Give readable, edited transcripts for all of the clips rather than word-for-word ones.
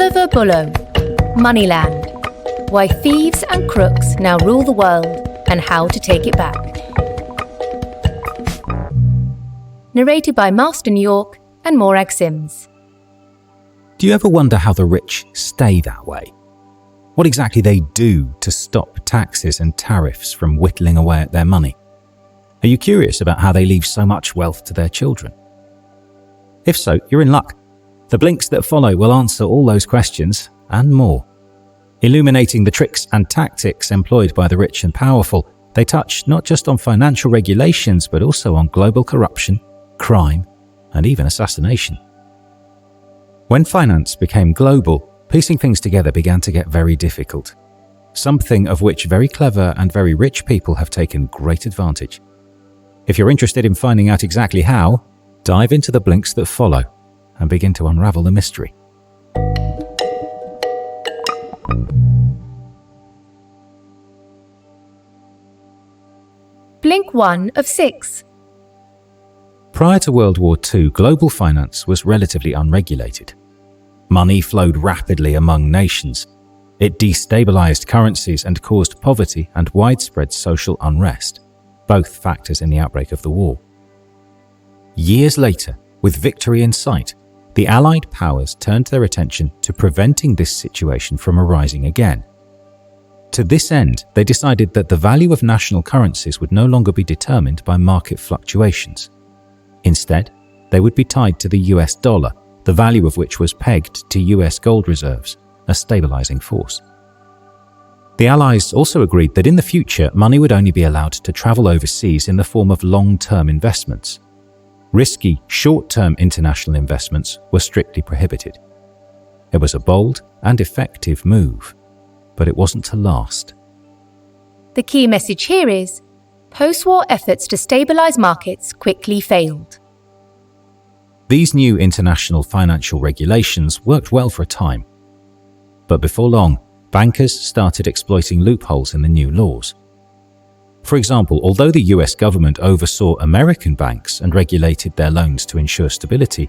Oliver Bullough, Moneyland, Why Thieves and Crooks Now Rule the World and How to Take It Back. Narrated by Marston York and Morag Sims. Do you ever wonder how the rich stay that way? What exactly they do to stop taxes and tariffs from whittling away at their money? Are you curious about how they leave so much wealth to their children? If so, you're in luck. The blinks that follow will answer all those questions and more. Illuminating the tricks and tactics employed by the rich and powerful, they touch not just on financial regulations but also on global corruption, crime, and even assassination. When finance became global, piecing things together began to get very difficult, something of which very clever and very rich people have taken great advantage. If you're interested in finding out exactly how, dive into the blinks that follow and begin to unravel the mystery. Blink 1 of 6. Prior to World War II, global finance was relatively unregulated. Money flowed rapidly among nations. It destabilized currencies and caused poverty and widespread social unrest, both factors in the outbreak of the war. Years later, with victory in sight, the Allied powers turned their attention to preventing this situation from arising again. To this end, they decided that the value of national currencies would no longer be determined by market fluctuations. Instead, they would be tied to the US dollar, the value of which was pegged to US gold reserves, a stabilizing force. The Allies also agreed that in the future, money would only be allowed to travel overseas in the form of long-term investments. Risky, short-term international investments were strictly prohibited. It was a bold and effective move, but it wasn't to last. The key message here is, post-war efforts to stabilize markets quickly failed. These new international financial regulations worked well for a time. But before long, bankers started exploiting loopholes in the new laws. For example, although the US government oversaw American banks and regulated their loans to ensure stability,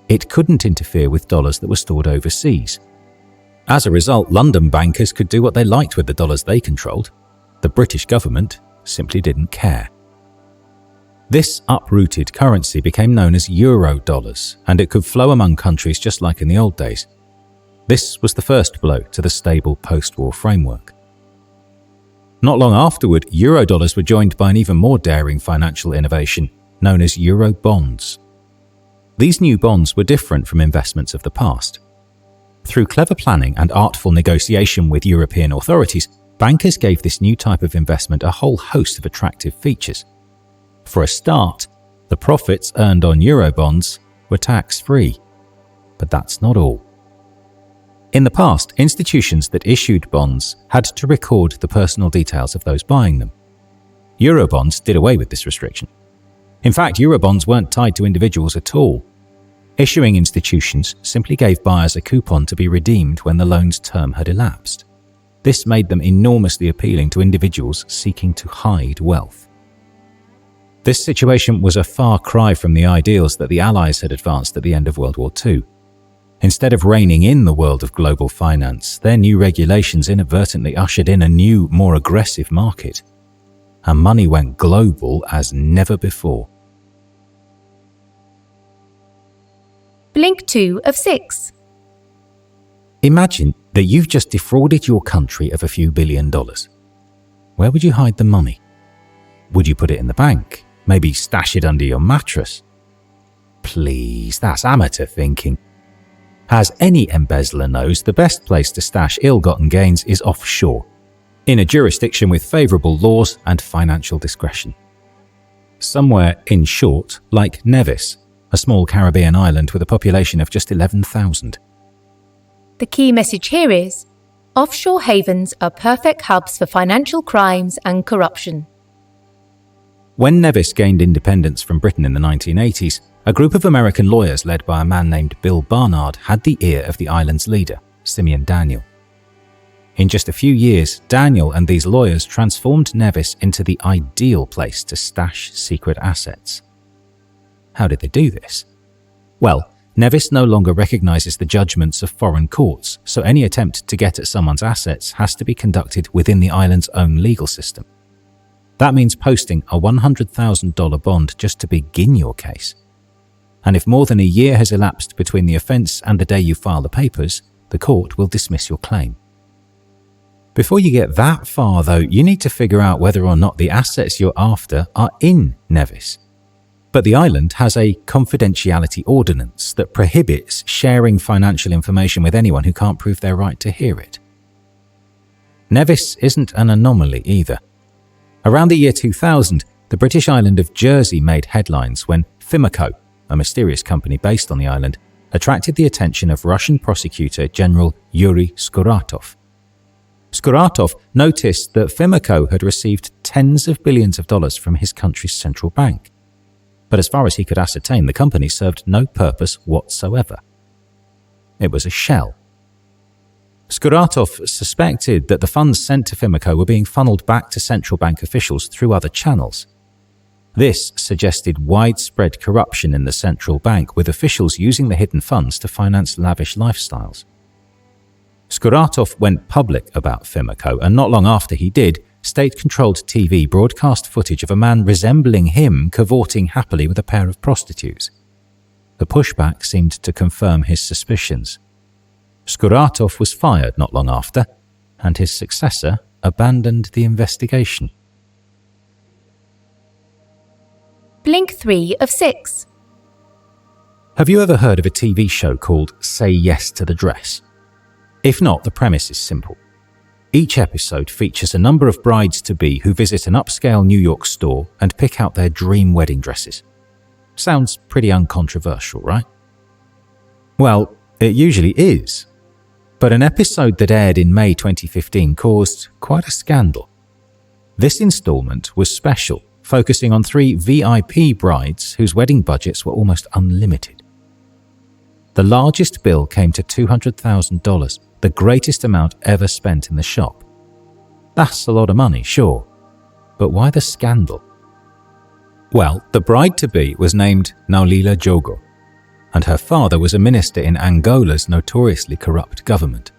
it couldn't interfere with dollars that were stored overseas. As a result, London bankers could do what they liked with the dollars they controlled. The British government simply didn't care. This uprooted currency became known as euro dollars, and it could flow among countries just like in the old days. This was the first blow to the stable post-war framework. Not long afterward, euro dollars were joined by an even more daring financial innovation known as euro bonds. These new bonds were different from investments of the past. Through clever planning and artful negotiation with European authorities, bankers gave this new type of investment a whole host of attractive features. For a start, the profits earned on euro bonds were tax-free. But that's not all. In the past, institutions that issued bonds had to record the personal details of those buying them. Eurobonds did away with this restriction. In fact, Eurobonds weren't tied to individuals at all. Issuing institutions simply gave buyers a coupon to be redeemed when the loan's term had elapsed. This made them enormously appealing to individuals seeking to hide wealth. This situation was a far cry from the ideals that the Allies had advanced at the end of World War II. Instead of reining in the world of global finance, their new regulations inadvertently ushered in a new, more aggressive market. And money went global as never before. Blink 2 of 6. Imagine that you've just defrauded your country of a few $1 billion. Where would you hide the money? Would you put it in the bank? Maybe stash it under your mattress? Please, that's amateur thinking. As any embezzler knows, the best place to stash ill-gotten gains is offshore, in a jurisdiction with favourable laws and financial discretion. Somewhere, in short, like Nevis, a small Caribbean island with a population of just 11,000. The key message here is, offshore havens are perfect hubs for financial crimes and corruption. When Nevis gained independence from Britain in the 1980s, a group of American lawyers led by a man named Bill Barnard had the ear of the island's leader, Simeon Daniel. In just a few years, Daniel and these lawyers transformed Nevis into the ideal place to stash secret assets. How did they do this? Well, Nevis no longer recognises the judgments of foreign courts, so any attempt to get at someone's assets has to be conducted within the island's own legal system. That means posting a $100,000 bond just to begin your case. And if more than a year has elapsed between the offence and the day you file the papers, the court will dismiss your claim. Before you get that far, though, you need to figure out whether or not the assets you're after are in Nevis. But the island has a confidentiality ordinance that prohibits sharing financial information with anyone who can't prove their right to hear it. Nevis isn't an anomaly either. Around the year 2000, the British island of Jersey made headlines when Filmco, a mysterious company based on the island, attracted the attention of Russian prosecutor General Yuri Skuratov. Skuratov noticed that Filmco had received tens of billions of dollars from his country's central bank. But as far as he could ascertain, the company served no purpose whatsoever. It was a shell. Skuratov suspected that the funds sent to Filmco were being funneled back to central bank officials through other channels. This suggested widespread corruption in the central bank, with officials using the hidden funds to finance lavish lifestyles. Skuratov went public about Filmco, and not long after he did, state-controlled TV broadcast footage of a man resembling him cavorting happily with a pair of prostitutes. The pushback seemed to confirm his suspicions. Skuratov was fired not long after, and his successor abandoned the investigation. Blink 3 of 6. Have you ever heard of a TV show called Say Yes to the Dress? If not, the premise is simple. Each episode features a number of brides-to-be who visit an upscale New York store and pick out their dream wedding dresses. Sounds pretty uncontroversial, right? Well, it usually is. But an episode that aired in May 2015 caused quite a scandal. This installment was special, focusing on 3 VIP brides whose wedding budgets were almost unlimited. The largest bill came to $200,000, the greatest amount ever spent in the shop. That's a lot of money, sure. But why the scandal? Well, the bride-to-be was named Naulila Jogo, and her father was a minister in Angola's notoriously corrupt government.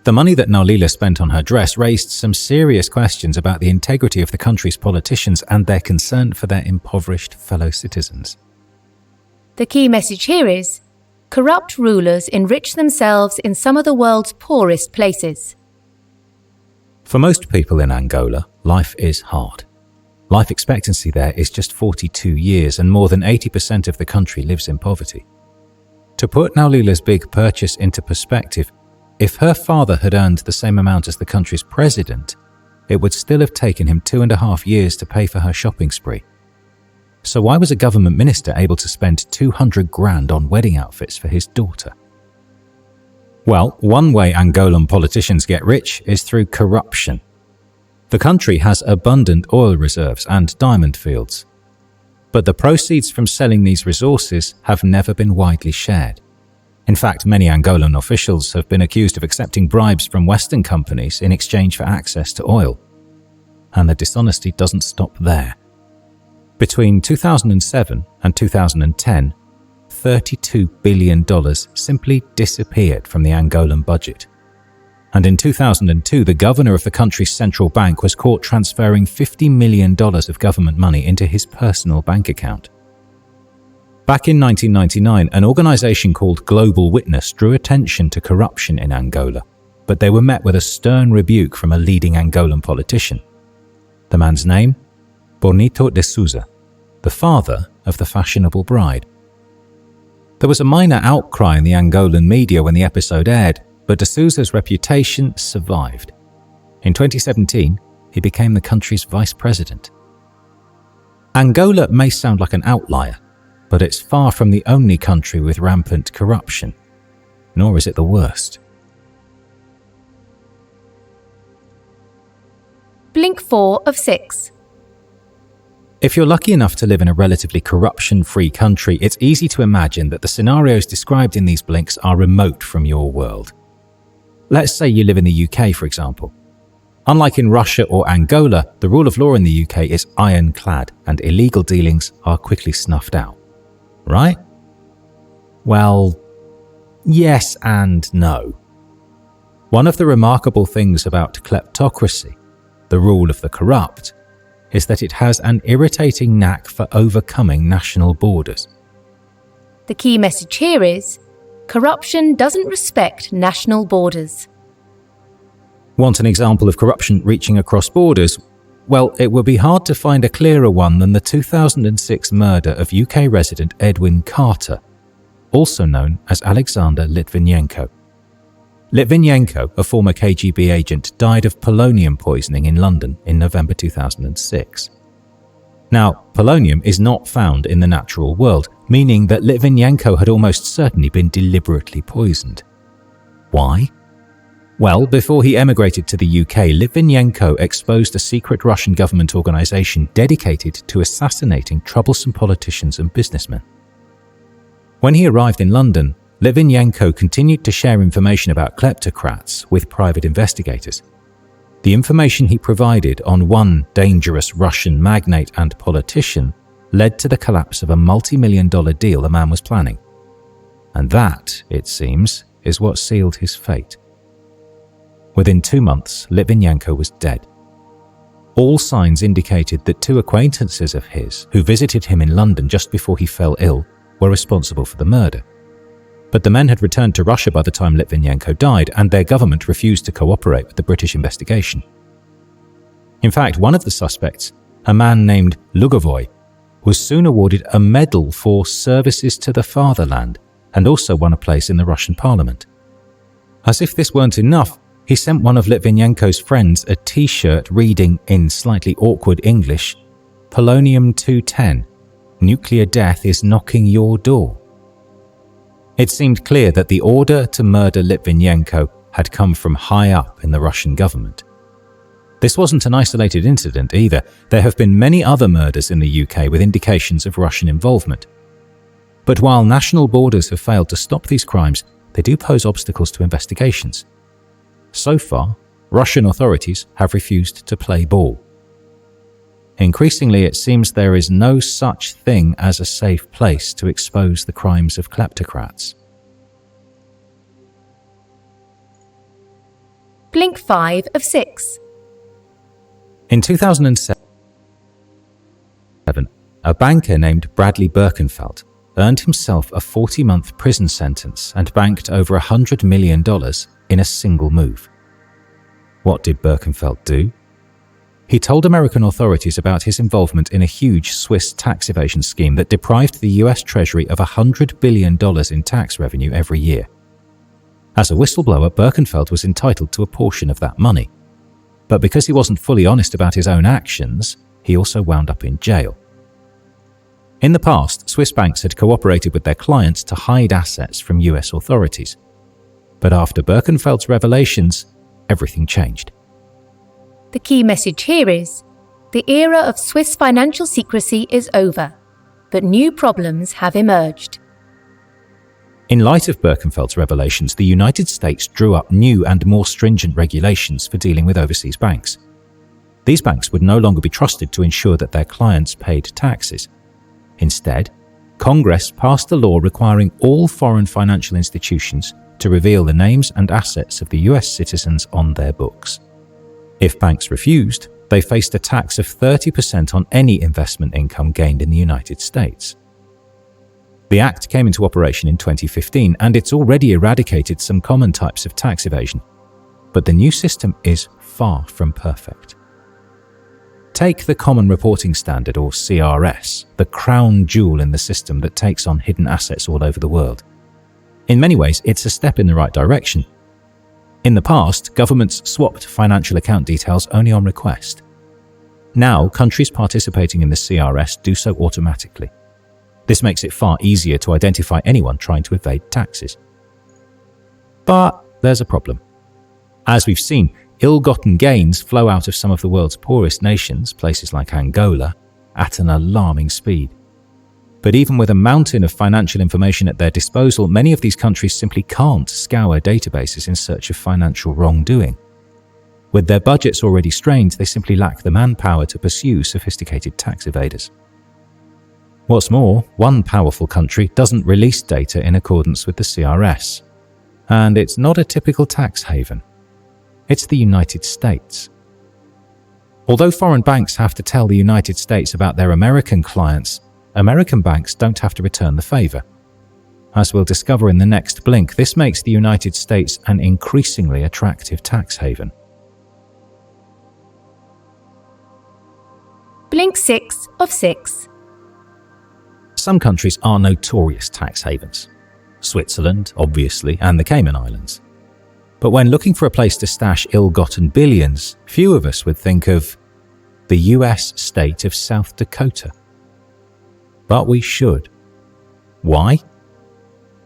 The money that Naulila spent on her dress raised some serious questions about the integrity of the country's politicians and their concern for their impoverished fellow citizens. The key message here is, corrupt rulers enrich themselves in some of the world's poorest places. For most people in Angola, life is hard. Life expectancy there is just 42 years, and more than 80% of the country lives in poverty. To put Naulila's big purchase into perspective, if her father had earned the same amount as the country's president, it would still have taken him 2.5 years to pay for her shopping spree. So why was a government minister able to spend $200,000 on wedding outfits for his daughter? Well, one way Angolan politicians get rich is through corruption. The country has abundant oil reserves and diamond fields. But the proceeds from selling these resources have never been widely shared. In fact, many Angolan officials have been accused of accepting bribes from Western companies in exchange for access to oil. And the dishonesty doesn't stop there. Between 2007 and 2010, $32 billion simply disappeared from the Angolan budget. And in 2002, the governor of the country's central bank was caught transferring $50 million of government money into his personal bank account. Back in 1999, an organization called Global Witness drew attention to corruption in Angola, but they were met with a stern rebuke from a leading Angolan politician. The man's name? Bonito de Souza, the father of the fashionable bride. There was a minor outcry in the Angolan media when the episode aired, but de Souza's reputation survived. In 2017, he became the country's vice president. Angola may sound like an outlier, but it's far from the only country with rampant corruption, nor is it the worst. Blink 4 of 6. If you're lucky enough to live in a relatively corruption-free country, it's easy to imagine that the scenarios described in these blinks are remote from your world. Let's say you live in the UK, for example. Unlike in Russia or Angola, the rule of law in the UK is ironclad and illegal dealings are quickly snuffed out. Right? Well, yes and no. One of the remarkable things about kleptocracy, the rule of the corrupt, is that it has an irritating knack for overcoming national borders. The key message here is, corruption doesn't respect national borders. Want an example of corruption reaching across borders? Well, it would be hard to find a clearer one than the 2006 murder of UK resident Edwin Carter, also known as Alexander Litvinenko. Litvinenko, a former KGB agent, died of polonium poisoning in London in November 2006. Now, polonium is not found in the natural world, meaning that Litvinenko had almost certainly been deliberately poisoned. Why? Well, before he emigrated to the UK, Litvinenko exposed a secret Russian government organisation dedicated to assassinating troublesome politicians and businessmen. When he arrived in London, Litvinenko continued to share information about kleptocrats with private investigators. The information he provided on one dangerous Russian magnate and politician led to the collapse of a multi-million-dollar deal the man was planning. And that, it seems, is what sealed his fate. Within 2 months, Litvinenko was dead. All signs indicated that two acquaintances of his, who visited him in London just before he fell ill, were responsible for the murder. But the men had returned to Russia by the time Litvinenko died, and their government refused to cooperate with the British investigation. In fact, one of the suspects, a man named Bullough, was soon awarded a medal for services to the fatherland and also won a place in the Russian parliament. As if this weren't enough, he sent one of Litvinenko's friends a T-shirt reading, in slightly awkward English, "Polonium-210, nuclear death is knocking your door." It seemed clear that the order to murder Litvinenko had come from high up in the Russian government. This wasn't an isolated incident either. There have been many other murders in the UK with indications of Russian involvement. But while national borders have failed to stop these crimes, they do pose obstacles to investigations. So far, Russian authorities have refused to play ball. Increasingly, it seems there is no such thing as a safe place to expose the crimes of kleptocrats. Blink 5 of 6. In 2007, a banker named Bradley Birkenfeld earned himself a 40-month prison sentence and banked over $100 million in a single move. What did Birkenfeld do? He told American authorities about his involvement in a huge Swiss tax evasion scheme that deprived the US Treasury of $100 billion in tax revenue every year. As a whistleblower, Birkenfeld was entitled to a portion of that money. But because he wasn't fully honest about his own actions, he also wound up in jail. In the past, Swiss banks had cooperated with their clients to hide assets from US authorities. But after Birkenfeld's revelations, everything changed. The key message here is, the era of Swiss financial secrecy is over, but new problems have emerged. In light of Birkenfeld's revelations, the United States drew up new and more stringent regulations for dealing with overseas banks. These banks would no longer be trusted to ensure that their clients paid taxes. Instead, Congress passed a law requiring all foreign financial institutions to reveal the names and assets of the US citizens on their books. If banks refused, they faced a tax of 30% on any investment income gained in the United States. The act came into operation in 2015, and it's already eradicated some common types of tax evasion. But the new system is far from perfect. Take the Common Reporting Standard, or CRS, the crown jewel in the system that takes on hidden assets all over the world. In many ways, it's a step in the right direction. In the past, governments swapped financial account details only on request. Now, countries participating in the CRS do so automatically. This makes it far easier to identify anyone trying to evade taxes. But there's a problem. As we've seen, ill-gotten gains flow out of some of the world's poorest nations, places like Angola, at an alarming speed. But even with a mountain of financial information at their disposal, many of these countries simply can't scour databases in search of financial wrongdoing. With their budgets already strained, they simply lack the manpower to pursue sophisticated tax evaders. What's more, one powerful country doesn't release data in accordance with the CRS. And it's not a typical tax haven. It's the United States. Although foreign banks have to tell the United States about their American clients, American banks don't have to return the favor. As we'll discover in the next blink, this makes the United States an increasingly attractive tax haven. Blink 6 of 6. Some countries are notorious tax havens. Switzerland, obviously, and the Cayman Islands. But when looking for a place to stash ill-gotten billions, few of us would think of the US state of South Dakota. But we should. Why?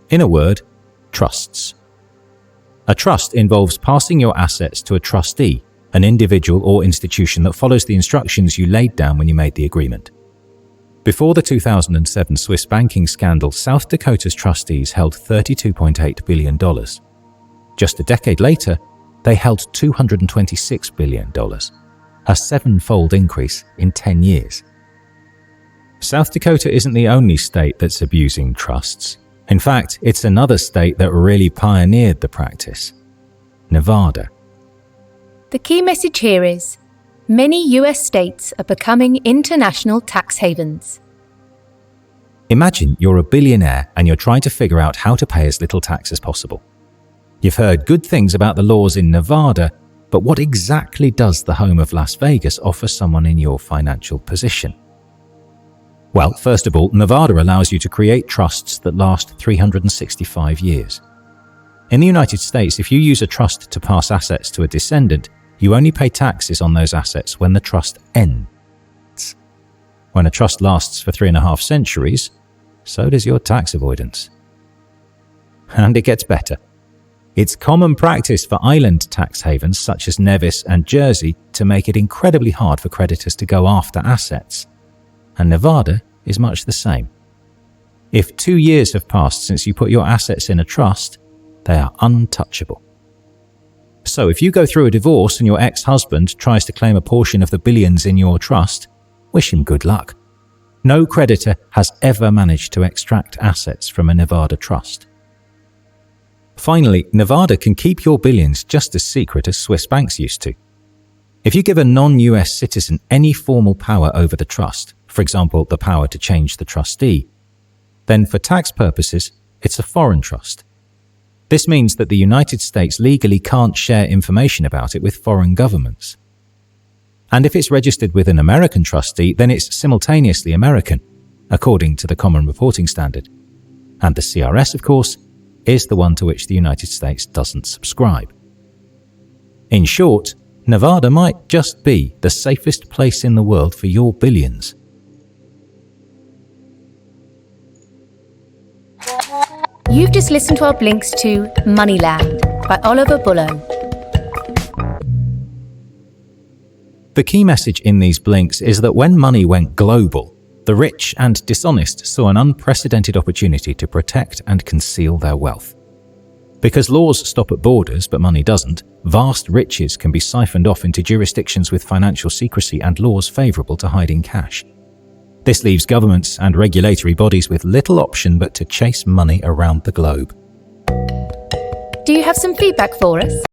In a word, trusts. A trust involves passing your assets to a trustee, an individual or institution that follows the instructions you laid down when you made the agreement. Before the 2007 Swiss banking scandal, South Dakota's trustees held $32.8 billion. Just a decade later, they held $226 billion, a seven-fold increase in 10 years. South Dakota isn't the only state that's abusing trusts. In fact, it's another state that really pioneered the practice: Nevada. The key message here is, many US states are becoming international tax havens. Imagine you're a billionaire and you're trying to figure out how to pay as little tax as possible. You've heard good things about the laws in Nevada, but what exactly does the home of Las Vegas offer someone in your financial position? Well, first of all, Nevada allows you to create trusts that last 365 years. In the United States, if you use a trust to pass assets to a descendant, you only pay taxes on those assets when the trust ends. When a trust lasts for 3.5 centuries, so does your tax avoidance. And it gets better. It's common practice for island tax havens such as Nevis and Jersey to make it incredibly hard for creditors to go after assets. And Nevada is much the same. If 2 years have passed since you put your assets in a trust, they are untouchable. So if you go through a divorce and your ex-husband tries to claim a portion of the billions in your trust, wish him good luck. No creditor has ever managed to extract assets from a Nevada trust. Finally, Nevada can keep your billions just as secret as Swiss banks used to. If you give a non-US citizen any formal power over the trust, for example, the power to change the trustee, then for tax purposes, it's a foreign trust. This means that the United States legally can't share information about it with foreign governments. And if it's registered with an American trustee, then it's simultaneously American, according to the Common Reporting Standard. And the CRS, of course, is the one to which the United States doesn't subscribe. In short, Nevada might just be the safest place in the world for your billions. You've just listened to our blinks to Moneyland by Bullough. The key message in these blinks is that when money went global, the rich and dishonest saw an unprecedented opportunity to protect and conceal their wealth. Because laws stop at borders but money doesn't, vast riches can be siphoned off into jurisdictions with financial secrecy and laws favourable to hiding cash. This leaves governments and regulatory bodies with little option but to chase money around the globe. Do you have some feedback for us?